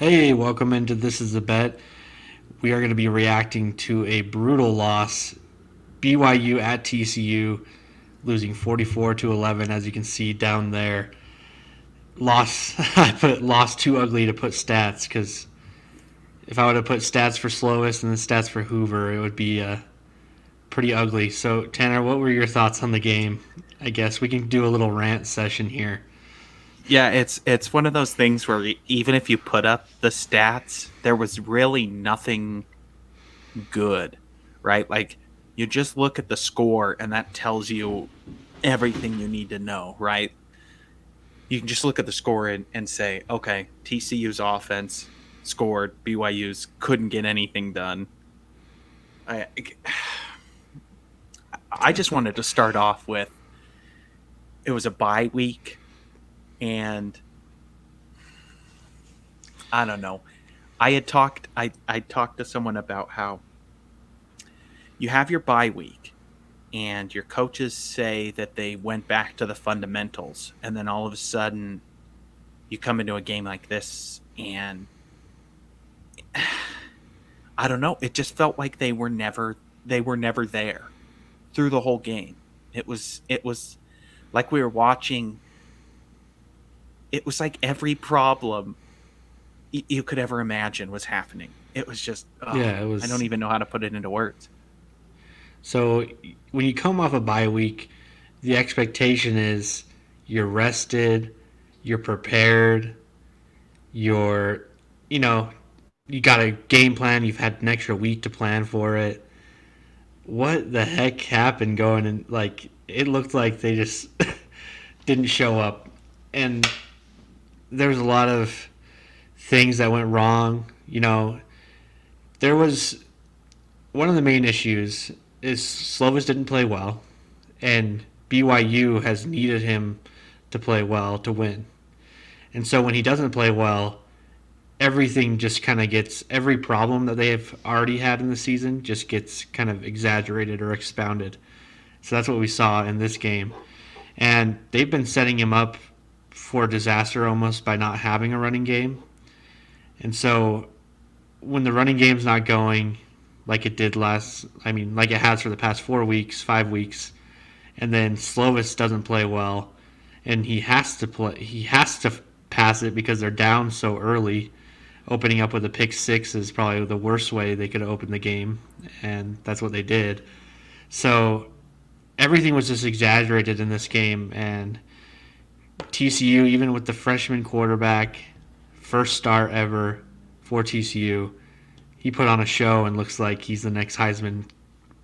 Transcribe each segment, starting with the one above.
Hey, welcome into This Is a Bet. We are going to be reacting to a brutal loss. BYU at TCU losing 44 to 11, as you can see down there. Loss, I put loss too ugly to put stats because if I would have put stats for slowest and then stats for Hoover, it would be pretty ugly. So, Tanner, what were your thoughts on the game? I guess we can do a little rant session here. Yeah, it's one of those things where even if you put up the stats, there was really nothing good, right? Like you just look at the score and that tells you everything you need to know, right? You can just look at the score and say, okay, TCU's offense scored, BYU's couldn't get anything done. I I just wanted to start off with it was a bye week and I don't know. I talked to someone about how you have your bye week and your coaches say that they went back to the fundamentals and then all of a sudden you come into a game like this and I don't know, it just felt like they were never there through the whole game. It was like we were watching. It was like every problem you could ever imagine was happening. It was just Yeah, it I don't was. even know how to put it into words. So, when you come off a bye week, the expectation is you're rested, you're prepared, you're, you know, you got a game plan, you've had an extra week to plan for it. What the heck happened going and like it looked like they just didn't show up. And there was a lot of things that went wrong. There was one of the main issues is Slovis didn't play well, and BYU has needed him to play well to win. And so when he doesn't play well, everything just kind of gets every problem that they have already had in the season just gets kind of exaggerated or expounded. So that's what we saw in this game. And they've been setting him up for disaster almost by not having a running game. And so when the running game's not going like it did like it has for the past 4 weeks, 5 weeks, and then Slovis doesn't play well, and he has to pass it because they're down so early. Opening up with a pick six is probably the worst way they could have opened the game, and that's what they did. So everything was just exaggerated in this game, and TCU, even with the freshman quarterback, first start ever for TCU, he put on a show and looks like he's the next Heisman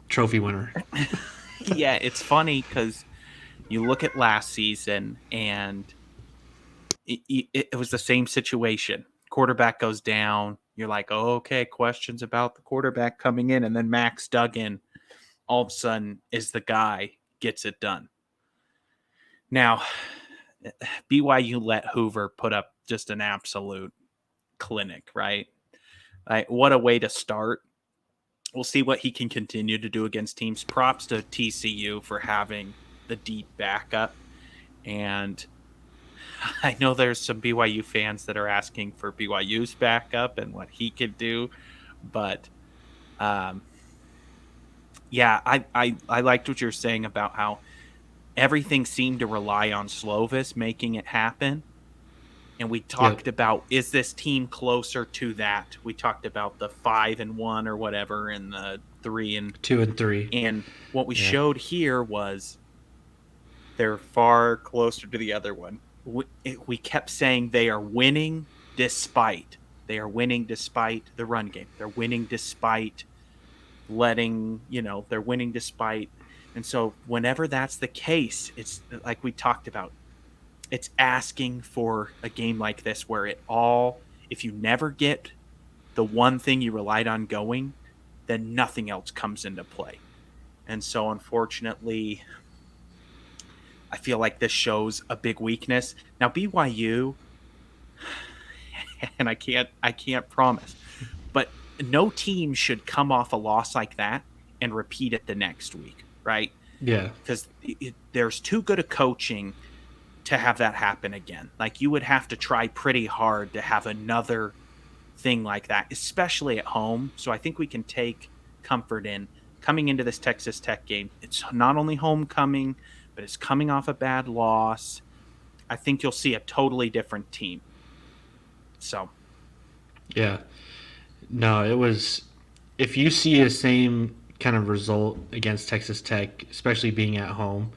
Trophy winner. Yeah, it's funny because you look at last season and it was the same situation. Quarterback goes down. You're like, oh, okay, questions about the quarterback coming in. And then Max Duggan all of a sudden is the guy, gets it done. Now, BYU let Hoover put up just an absolute clinic, right? What a way to start. We'll see what he can continue to do against teams. Props to TCU for having the deep backup. And I know there's some BYU fans that are asking for BYU's backup and what he could do, but um, yeah, I liked what you're saying about how everything seemed to rely on Slovis making it happen. And we Yep, talked about, is this team closer to that? We talked about the 5-1 or whatever, and the 3 two and three. and what we Yeah, showed here was they're far closer to the other one. We kept saying they are winning despite. They are winning despite the run game. They're winning despite they're winning despite. And so whenever that's the case, it's like we talked about, it's asking for a game like this where if you never get the one thing you relied on going, then nothing else comes into play. And so unfortunately, I feel like this shows a big weakness. Now BYU, and I can't promise, but no team should come off a loss like that and repeat it the next week, right? yeah, Because there's too good a coaching to have that happen again. Like you would have to try pretty hard to have another thing like that, especially at home. So I think we can take comfort in coming into this Texas Tech game. It's not only homecoming, but it's coming off a bad loss. I think you'll see a totally different team. So Yeah. No, it was. If you see a same kind of result against Texas Tech, especially being at home,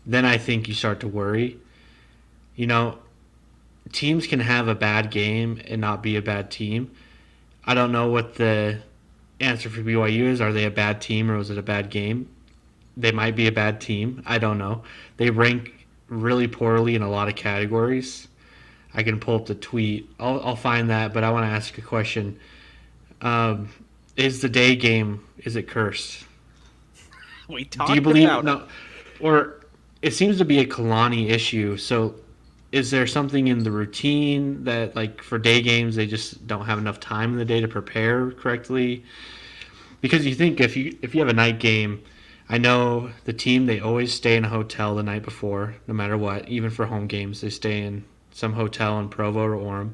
then I think you start to worry. You know, teams can have a bad game and not be a bad team. I don't know what the answer for BYU is. Are they a bad team or was it a bad game? They might be a bad team. I don't know. They rank really poorly in a lot of categories. I can pull up the tweet. I'll find that, but I want to ask a question. Um, is the day game, is it cursed? we Do you talked believe, about it. no, or it seems to be a Kalani issue. So is there something in the routine that, like, for day games they just don't have enough time in the day to prepare correctly? Because you think if you have a night game, I know the team, they always stay in a hotel the night before, no matter what. Even for home games, they stay in some hotel in Provo or Orem,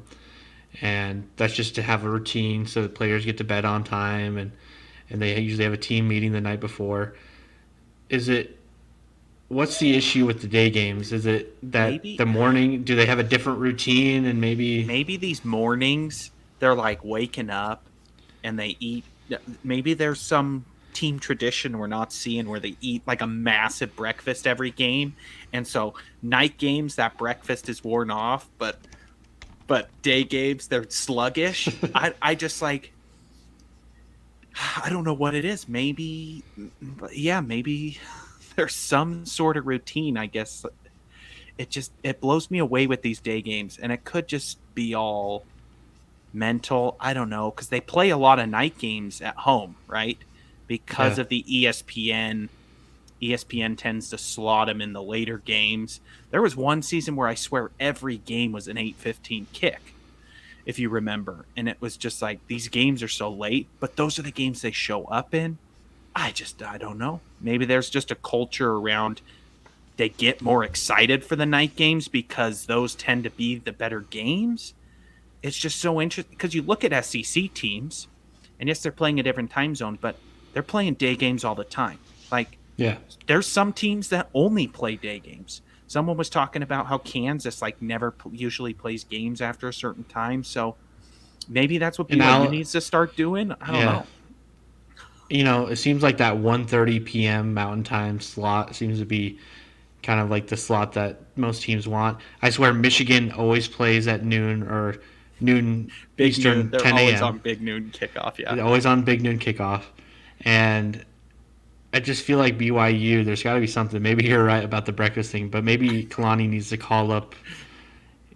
and that's just to have a routine so the players get to bed on time, and they usually have a team meeting the night before. Is it What's the issue with the day games? Is it that Maybe the morning, do they have a different routine and maybe maybe these mornings they're like waking up and they eat. Maybe there's some team tradition we're not seeing where they eat like a massive breakfast every game, and so night games that breakfast is worn off, but day games they're sluggish. I just like I don't know what it is. Maybe, but yeah, maybe there's some sort of routine. I guess it blows me away with these day games, and it could just be all mental. I don't know because they play a lot of night games at home, right? Because yeah. of the ESPN. ESPN tends to slot them in the later games. There was one season where I swear every game was an 8:15 kick, if you remember, and it was just like these games are so late, but those are the games they show up in. I don't know. Maybe there's just a culture around they get more excited for the night games because those tend to be the better games. It's just so interesting because you look at SEC teams, and yes, they're playing a different time zone, but they're playing day games all the time. Like, Yeah. there's some teams that only play day games. Someone was talking about how Kansas like never usually plays games after a certain time, so maybe that's what And BYU now, needs to start doing. I don't yeah, know. it seems like that 1:30 p.m. Mountain Time slot seems to be kind of like the slot that most teams want. I swear Michigan always plays at noon or noon Big noon. Eastern, They're 10 always a.m. on big noon kickoff. Yeah, It's always on big noon kickoff. And I just feel like BYU, there's got to be something. Maybe you're right about the breakfast thing, but maybe Kalani needs to call up,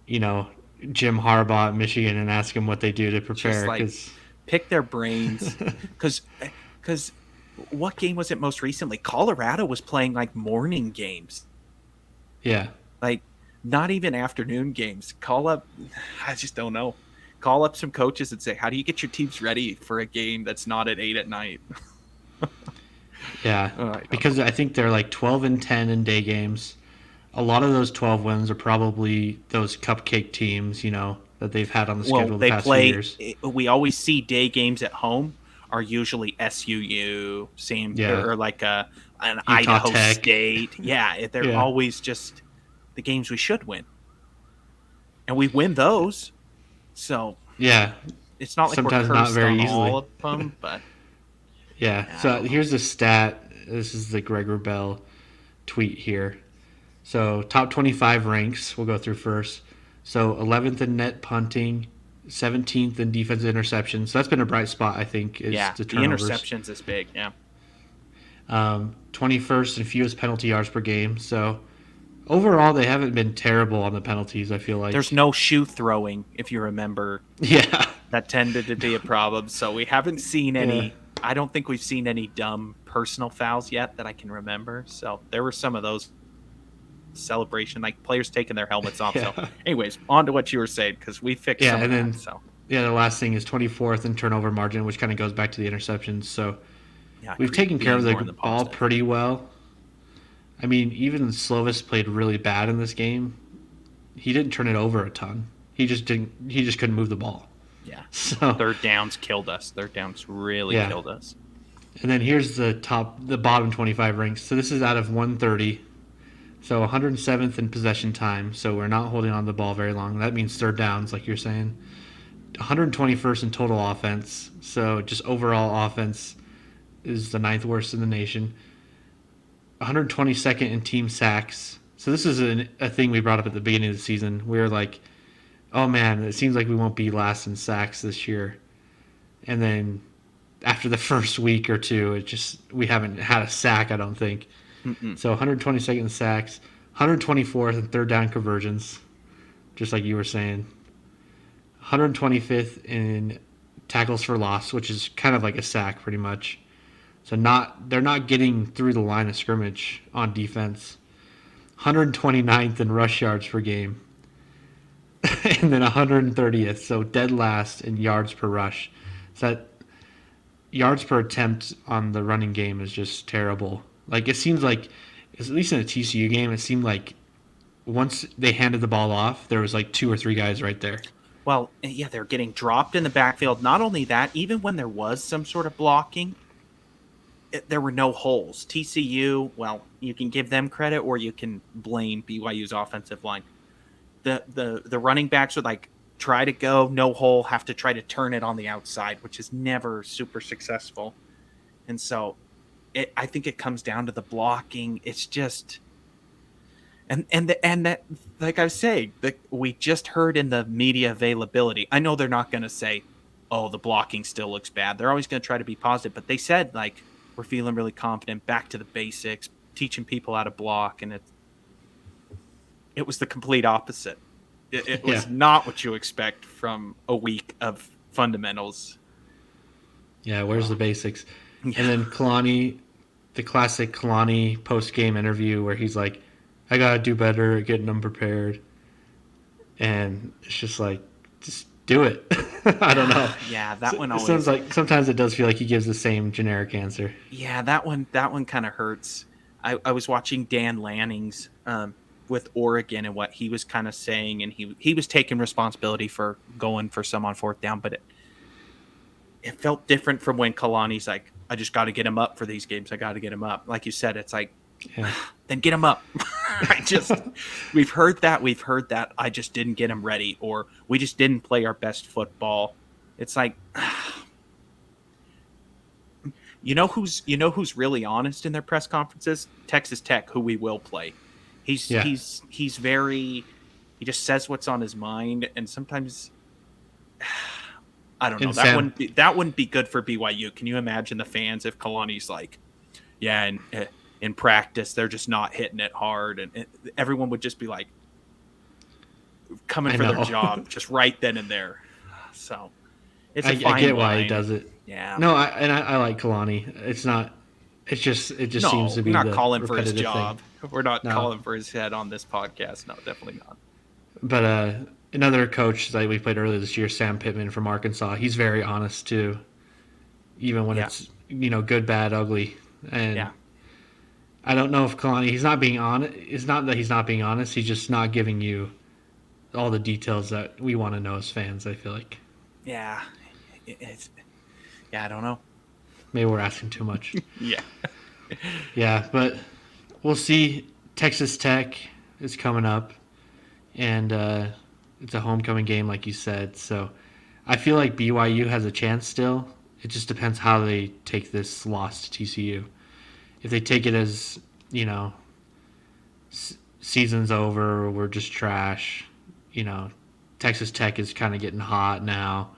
you know, Jim Harbaugh at Michigan and ask him what they do to just prepare. like Because, pick their brains because what game was it most recently? Colorado was playing like morning games, yeah, like not even afternoon games. Call up, I just don't know. Call up some coaches and say, how do you get your teams ready for a game that's not at 8 at night? yeah. I don't Because know. I think they're like 12 and 10 in day games. A lot of those 12 wins are probably those cupcake teams, that they've had on the Well, schedule the they past few play. years. We always see day games at home are usually SUU, same Yeah. or like an Utah Idaho Tech. State. Yeah, they're Yeah. always just the games we should win, and we win those. So Yeah. it's not like we're Sometimes not cursed very on all easily. of them, but Yeah. I So don't know. here's the stat. This is the Gregor Bell tweet here. So top 25 ranks. We'll go through first. So 11th in net punting, 17th in defensive interceptions. So that's been a bright spot, I think, is Yeah, the the turnovers. interceptions is big. Yeah, 21st in fewest penalty yards per game. So overall, they haven't been terrible on the penalties, I feel there's like. no shoe throwing if you remember. Yeah. That tended to be a problem. So we haven't seen Yeah. any. I don't think we've seen any dumb personal fouls yet that I can remember. So there were some of those celebration, like players taking their helmets off. So, Yeah. anyways, on to what you were saying because we fixed Yeah. some of And that. then, So yeah, the last thing is 24th in turnover margin, which kind of goes back to the interceptions. So yeah, we've taken care of being the more in the ball positive. pretty well. I mean, even Slovis played really bad in this game. He didn't turn it over a ton. He just didn't. He just couldn't move the ball. Yeah. So Third downs killed us. Third downs really yeah, killed us. and then here's the bottom 25 ranks. So this is out of 130. So 107th in possession time. So we're not holding on the ball very long. That means third downs, like you're saying. 121st in total offense. So just overall offense is the ninth worst in the nation. 122nd in team sacks. So this is a thing we brought up at the beginning of the season. We were like, oh man, it seems like we won't be last in sacks this year. And then after the first week or two, we haven't had a sack, I don't think. Mm-mm. So 122nd in sacks, 124th in third down conversions, just like you were saying. 125th in tackles for loss, which is kind of like a sack pretty much. So they're not getting through the line of scrimmage on defense. 129th in rush yards per game. And then 130th, so dead last in yards per rush. So that yards per attempt on the running game is just terrible. Like it seems like, at least in a TCU game, it seemed like once they handed the ball off, there was like two or three guys right there. Well, yeah, they're getting dropped in the backfield. Not only that, even when there was some sort of blocking, there were no holes. TCU, well, you can give them credit or you can blame BYU's offensive line. The running backs would like try to go no hole, have to try to turn it on the outside, which is never super successful. And so I think it comes down to the blocking. It's just and that, like I was saying, that we just heard in the media availability. I know they're not going to say, "Oh, the blocking still looks bad." They're always going to try to be positive, but they said like we're feeling really confident, back to the basics, teaching people how to block, and it was the complete opposite. It Yeah, was not what you expect from a week of fundamentals. yeah. Where's the basics? And Yeah. then Kalani, the classic Kalani post game interview where he's like, "I gotta do better, getting them prepared," and it's just like, just do it. I don't know. Yeah, that So, one it sounds always. like sometimes it does feel like he gives the same generic answer. Yeah, that one kind of hurts. I was watching Dan Lanning's with Oregon and what he was kind of saying, and he was taking responsibility for going for some on fourth down, but it felt different from when Kalani's like, I just got to get him up for these games. I got to get him up. Like you said, it's like, Yeah. then get him up. I just, we've heard that. We've heard that. I just didn't get him ready, or we just didn't play our best football. It's like, you know who's really honest in their press conferences? Texas Tech, who we will play. He's Yeah. he's he's very, he just says what's on his mind, and sometimes I don't know. And That Sam, wouldn't be good for BYU. Can you imagine the fans if Kalani's like, yeah, and in practice they're just not hitting it hard, and everyone would just be like coming I for their know. job just right then and there. So it's I a fine get why he line. does it. Yeah. No, I like Kalani. It's not. It's just it just seems No, to we're be not the calling for his repetitive thing. job. We're not No, calling for his head on this podcast. No, definitely not. but another coach that we played earlier this year, Sam Pittman from Arkansas. He's very honest too, even when Yeah. it's good, bad, ugly. And Yeah. I don't know if Kalani. He's not being honest. It's not that he's not being honest. He's just not giving you all the details that we want to know as fans. I feel like Yeah. It's yeah, I don't know. maybe we're asking too much. Yeah. Yeah, but we'll see. Texas Tech is coming up, and it's a homecoming game, like you said. So I feel like BYU has a chance still. It just depends how they take this loss to TCU. If they take it as, you know, season's over, we're just trash, you know, Texas Tech is kind of getting hot now.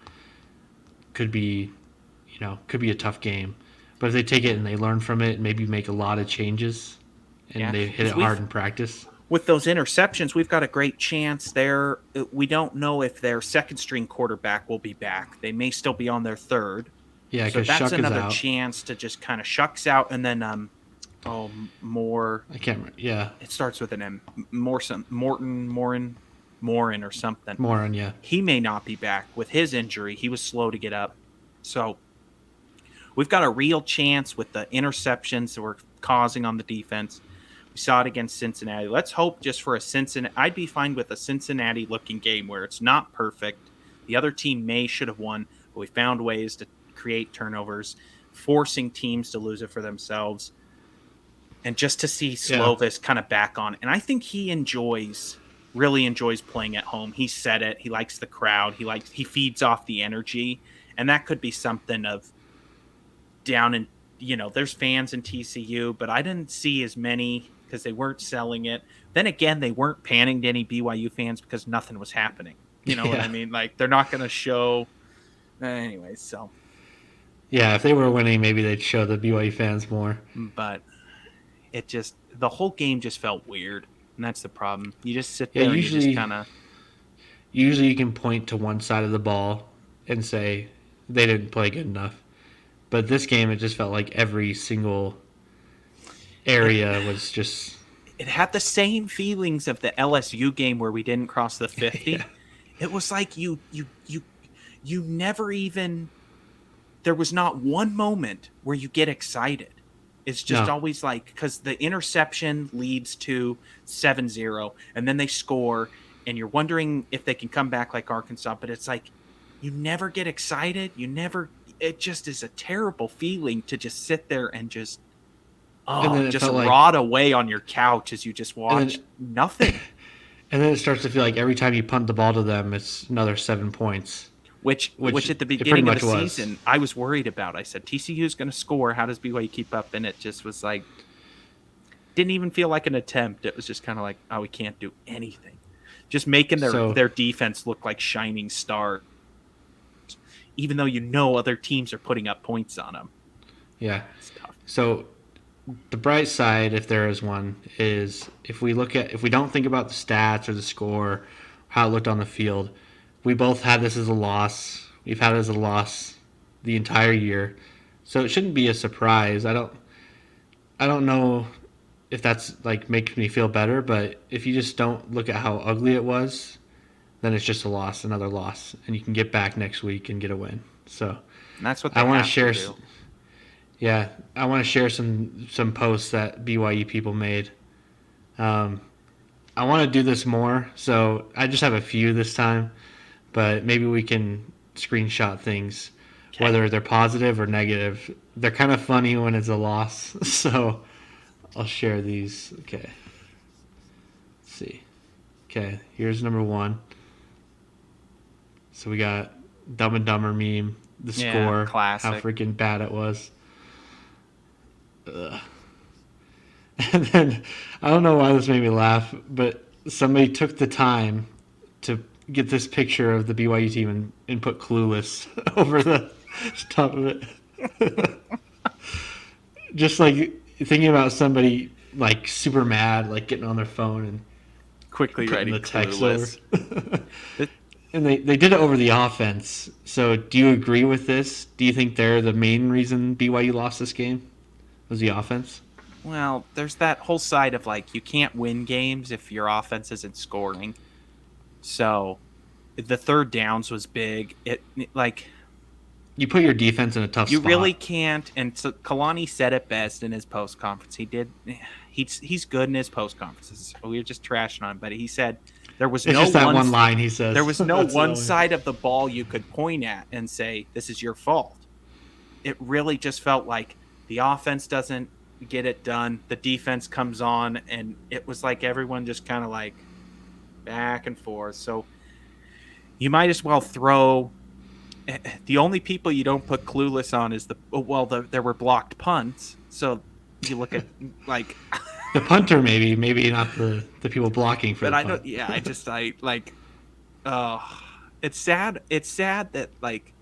Could be, could be a tough game. But if they take it and they learn from it, maybe make a lot of changes, and Yeah. they hit it Because hard we've in practice. with those interceptions, we've got a great chance there. We don't know if their second string quarterback will be back. They may still be on their third. Yeah, So because that's Shuck is another out. chance to just kind of shucks out, and then more. I can't remember. Yeah, It starts with an M. Morin or something. Moron. Yeah, He may not be back with his injury. He was slow to get up. So we've got a real chance with the interceptions that we're causing on the defense. We saw it against Cincinnati. Let's hope just for a Cincinnati. I'd be fine with a Cincinnati looking game where it's not perfect. The other team should have won, but we found ways to create turnovers, forcing teams to lose it for themselves. And just to see Yeah. Slovis kind of back on, and I think he really enjoys playing at home. He said it. He likes the crowd. He feeds off the energy, and that could be something of down in there's fans in TCU, but I didn't see as many because they weren't selling it. Then again, they weren't panning to any BYU fans because nothing was happening. You know what Yeah. I mean? Like they're not going to show anyway. So, Yeah, if they were winning, maybe they'd show the BYU fans more. but the whole game just felt weird, and that's the problem. You just sit Yeah, there and you just usually kind of usually you can point to one side of the ball and say they didn't play good enough. But this game, it just felt like every single it area was just it had the same feelings of the LSU game where we didn't cross the yeah, 50. It was like you never even there was not one moment where you get excited. It's just no. always like because the interception leads to 7-0 and then they score and you're wondering if they can come back like Arkansas, but it's like you never get excited. It just is a terrible feeling to just sit there and And then it just felt like rot away on your couch as you just and watch nothing. and then it starts to feel like every time you punt the ball to them, it's another 7 points, Which which at the it pretty beginning of the much was. season I was worried about. I said TCU is going to score. How does BYU keep up? And it just was like didn't even feel like an attempt. It was just kind of like, oh, we can't do anything. Just making So their defense look like shining stars, even though other teams are putting up points on them. yeah, It's tough. so the bright side, if there is one, is if we don't think about the stats or the score, how it looked on the field, we both had this as a loss. We've had it as a loss the entire year, so it shouldn't be a surprise. I don't know if that's like makes me feel better, but if you just don't look at how ugly it was, then it's just a loss, another loss, and you can get back next week and get a win. So And that's what I they want to have to share, do. yeah, I want to share some posts that BYU people made. Um, I want to do this more, so I just have a few this time, but maybe we can screenshot things, Okay. whether they're positive or negative. They're kind of funny when it's a loss, so I'll share these. Okay, let's see. Okay, here's number one. So we got Dumb and Dumber meme, the Yeah, score, how classic. freaking bad it was. Ugh. And then I don't know why this made me laugh, but somebody took the time to get this picture of the BYU team and put clueless over the top of it. Just like thinking about somebody like super mad, like getting on their phone Quickly and putting writing the text over. clueless. It- And they did it over the offense. So do you agree with this? Do you think they're the main reason BYU lost this game? Was the offense? well, there's that whole side of like you can't win games if your offense isn't scoring. So the third downs was big. It like You put your defense in a tough you really spot. can't. And so Kalani said it best in his post conference. He did. He's good in his post conferences. We were just trashing on him, but he said there was It's no just that one. one line he There says. was no That's the one only. side of the ball you could point at and say this is your fault. It really just felt like the offense doesn't get it done. The defense comes on, and it was like everyone just kind of like back and forth. So you might as well throw. The only people you don't put clueless on is there were blocked punts. So you look at like, The punter, maybe not the people blocking for but the I punt. don't. Yeah, I like. Uh, it's sad. It's sad that like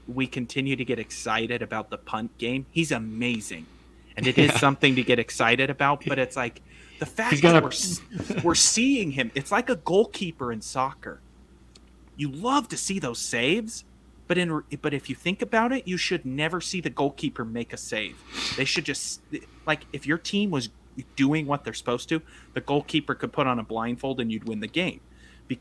we continue to get excited about the punt game. He's amazing, and it is Yeah, something to get excited about. But it's like the he's fact that got we're seeing him. It's like a goalkeeper in soccer. You love to see those saves, but if you think about it, you should never see the goalkeeper make a save. They should just like if your team was doing what they're supposed to, the goalkeeper could put on a blindfold and you'd win the game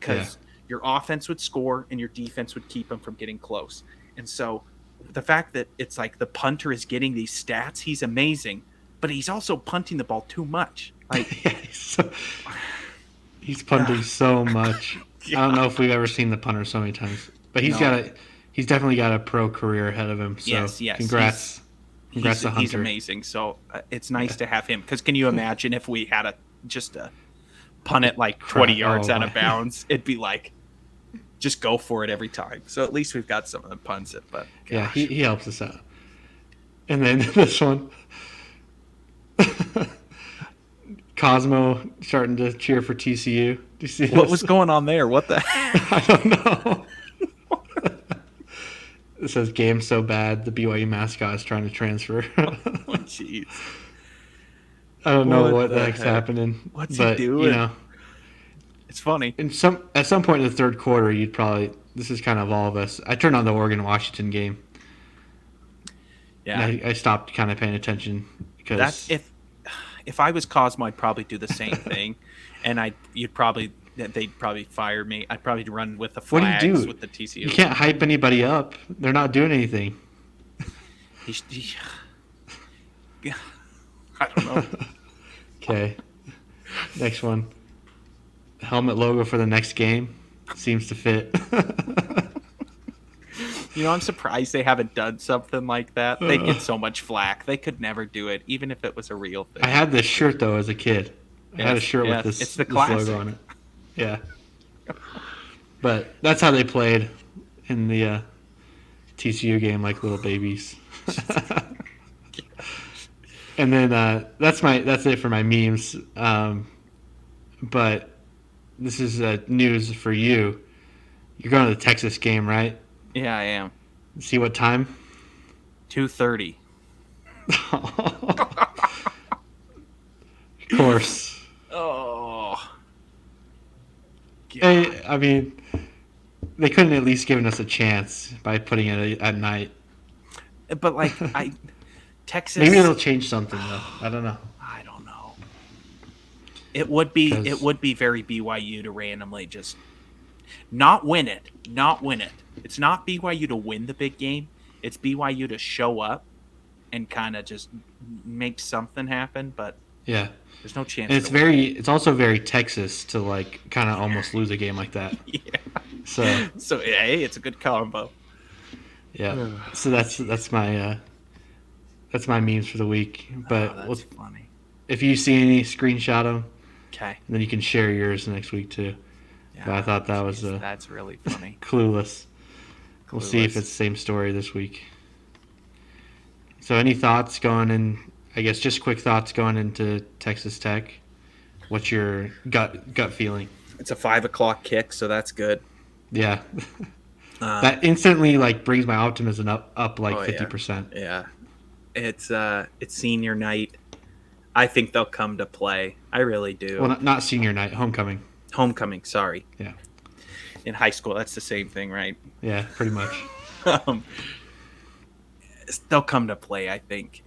yeah. because your offense would score and your defense would keep them from getting close. And so the fact that it's like the punter is getting these stats, he's amazing, but he's also punting the ball too much. Like, Yeah, he's punting so much. I don't yeah. know if we've ever seen the punter so many times. but You know, he's definitely got a pro career ahead of him. So yes, congrats to he's Hunter. amazing. So it's Yeah, nice to have him. Because can you imagine if we had a just a punt it like 20 yards Oh out my. of bounds? It'd be like just go for it every time. So at least we've got some of the punts it. But Yeah, gosh, he helps us out. And then this one, Cosmo starting to cheer for TCU. Do you see what this? was going on there? What the? I don't know. It says game so bad the BYU mascot is trying to transfer. Oh, jeez. I don't know What what the the heck's heck? happening, What's he but doing? It's funny. in some at some point in the third quarter, you'd probably this is kind of all of us. I turned on the Oregon Washington game, and Yeah, I stopped kind of paying attention that's because if I was Cosmo, I'd probably do the same thing, and they'd probably fire me. I'd probably run with the what do you flags do? with the You TCU. can't hype anybody up. They're not doing anything. He, I don't know. Okay, next one. Helmet logo for the next game seems to fit. I'm surprised they haven't done something like that. They get so much flack. They could never do it, even if it was a real I thing. had this shirt though as a kid. I had a shirt with Yes, it's the this logo classic. on it. Yeah, but that's how they played in the TCU game, like little babies. And then that's it for my memes. But this is news for you. You're going to the Texas game, right? Yeah, I am. See what time? 2:30. Of course. Oh, God. I mean, they couldn't at least given us a chance by putting it at night. But like Maybe Texas, it'll change something though. I don't know I don't know. It because would be very BYU to randomly just not win it. Not win it. It's not BYU to win the big game. It's BYU to show up and kind of just make something happen, but yeah, there's no and chance to win. it's also very Texas to like kind of almost lose a game like that. So Yeah. So hey, it's a good combo. yeah, Oh, so that's my memes for the week. But that's funny. if you see any, screenshot them, Okay. and then you can share yours next week too. But I Yeah. thought that was Jeez, that's really funny. clueless. We'll see if Clueless. it's the same story this week. So, any thoughts going in? I guess just quick thoughts going into Texas Tech. What's your gut feeling? It's a 5 o'clock kick, so that's good. Yeah, Um, that instantly like brings my optimism up like oh yeah, 50%. yeah. It's senior night. I think they'll come to play. I really Well, do. not senior night, homecoming. Homecoming, sorry. Yeah, In high school, that's the same thing, right? yeah, pretty much. um, they'll come to play. I think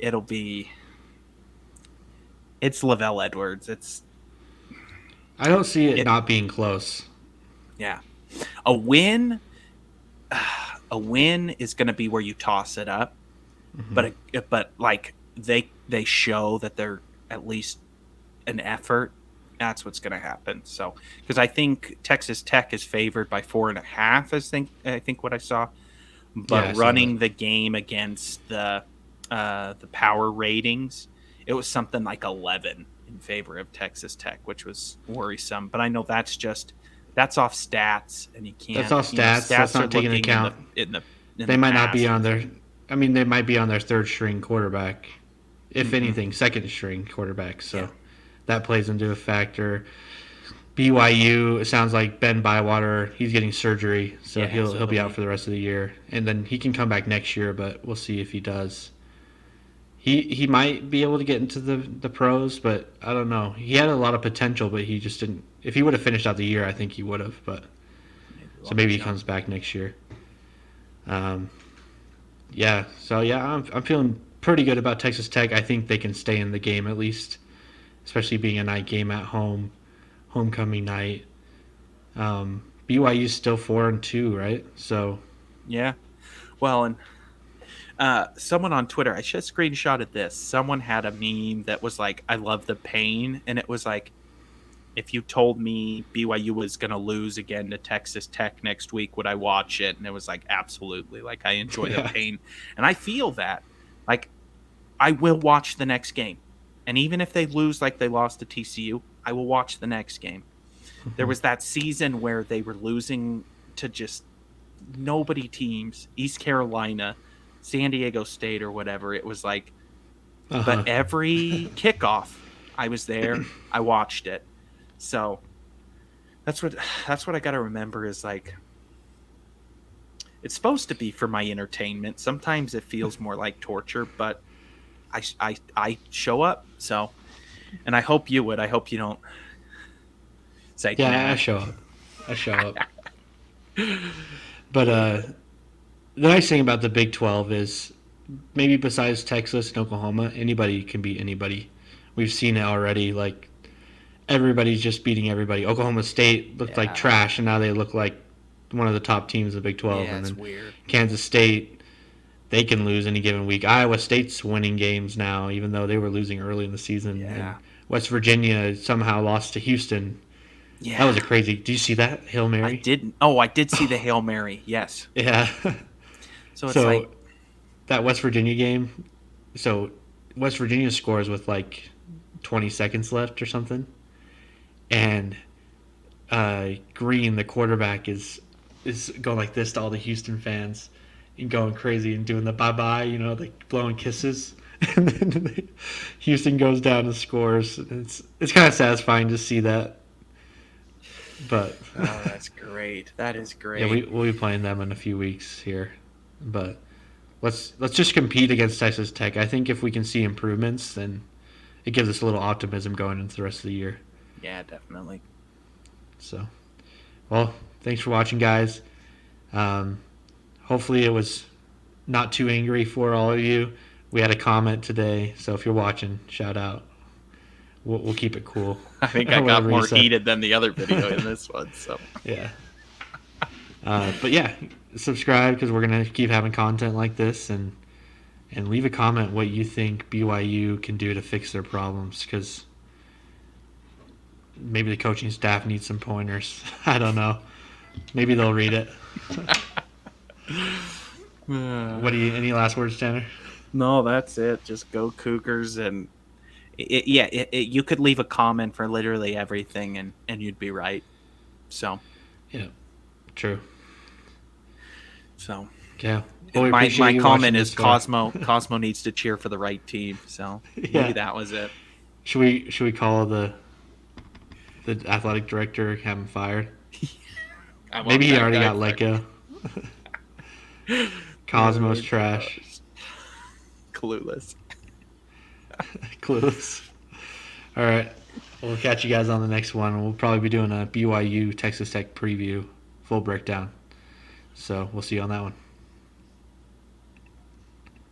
it's Lavelle Edwards. I don't see it It not being close. yeah. A win, a win is going to be where you toss it up, Hmm. but like they show that they're at least an effort. That's what's going to happen. So because I think Texas Tech is favored by 4.5. I think what I saw, Yeah, but I saw that. running the game against the power ratings, it was something like 11 in favor of Texas Tech, which was worrisome. But I know that's off stats, and you That's can't. all stats. That's Stats are not taking looking account. in They the might not be past. on their. I mean, they might be on their third string quarterback, if Mm-hmm. anything, second string quarterback. Yeah. So that plays into a factor. BYU, it sounds like Ben Bywater, he's getting surgery, so Yeah. he'll So be out for the rest of the year, and then he can come back next year, but we'll see if he does. He might be able to get into the pros, but I don't know. He had a lot of potential, but he just didn't. If he would have finished out the year, I think he would have. But so maybe he comes back next year. Um, yeah. So yeah, I'm feeling pretty good about Texas Tech. I think they can stay in the game at least, especially being a night game at home, homecoming night. BYU's still 4-2, right? So Yeah. Well, and someone on Twitter, I should have screenshotted this. Someone had a meme that was like, "I love the pain," and it was like if you told me BYU was going to lose again to Texas Tech next week, would I watch it? And it was like, absolutely. Like, I enjoy the Yeah. pain. And I feel that. Like, I will watch the next game. And even if they lose like they lost to TCU, I will watch the next game. There was that season where they were losing to just nobody teams, East Carolina, San Diego State, or whatever. It was like, Uh but huh. every kickoff, I was there, I watched it. So that's what I got to remember is like it's supposed to be for my entertainment. Sometimes it feels more like torture, but I show up. So, and I hope you would. I hope you don't say Yeah, I nah. show up. I show up. But the nice thing about the Big 12 is maybe besides Texas and Oklahoma, anybody can beat anybody. We've seen it already. Like everybody's just beating everybody. Oklahoma State looked like Yeah, trash, and now they look like one of the top teams of the Big 12. yeah, And it's then weird. Kansas State, they can lose any given week. Iowa State's winning games now, even though they were losing early in the season. And Yeah, West Virginia somehow lost to Houston. That was yeah. a crazy. Do you see that Hail I Mary? didn't. Oh, I did see the Hail Mary. Yes. Yeah. So it's like, So that West Virginia game. So West Virginia scores with like 20 seconds left or something, and Green, the quarterback, is going like this to all the Houston fans and going crazy and doing the bye bye, like blowing kisses. And then Houston goes down and scores. It's kind of satisfying to see that. But oh, that's great. That is yeah, great. we'll be playing them in a few weeks here. But let's just compete against Texas Tech. I think if we can see improvements, then it gives us a little optimism going into the rest of the year. Yeah, definitely. So, well, thanks for watching, guys. Um, hopefully, it was not too angry for all of you. We had a comment today, so if you're watching, shout out. We'll keep it cool, I think I or got whatever you more said. heated than the other video in this one. So Yeah. But yeah, subscribe because we're gonna keep having content like this, and leave a comment what you think BYU can do to fix their problems because maybe the coaching staff needs some pointers. I don't know. Maybe they'll read it. What do you? Any last words, Tanner? no, that's it. Just go Cougars, and you could leave a comment for literally everything, and you'd be right. So Yeah, true. so Yeah. Well, we my appreciate you watching comment is this far. Cosmo needs to cheer for the right team. So maybe Yeah. that was it. Should we call the athletic director, have him fired? I Maybe want he that already guy got let fired. go. Oh, Cosmos trash. gosh. Clueless. Clueless. All right. We'll catch you guys on the next one. We'll probably be doing a BYU Texas Tech preview, full breakdown. So we'll see you on that one.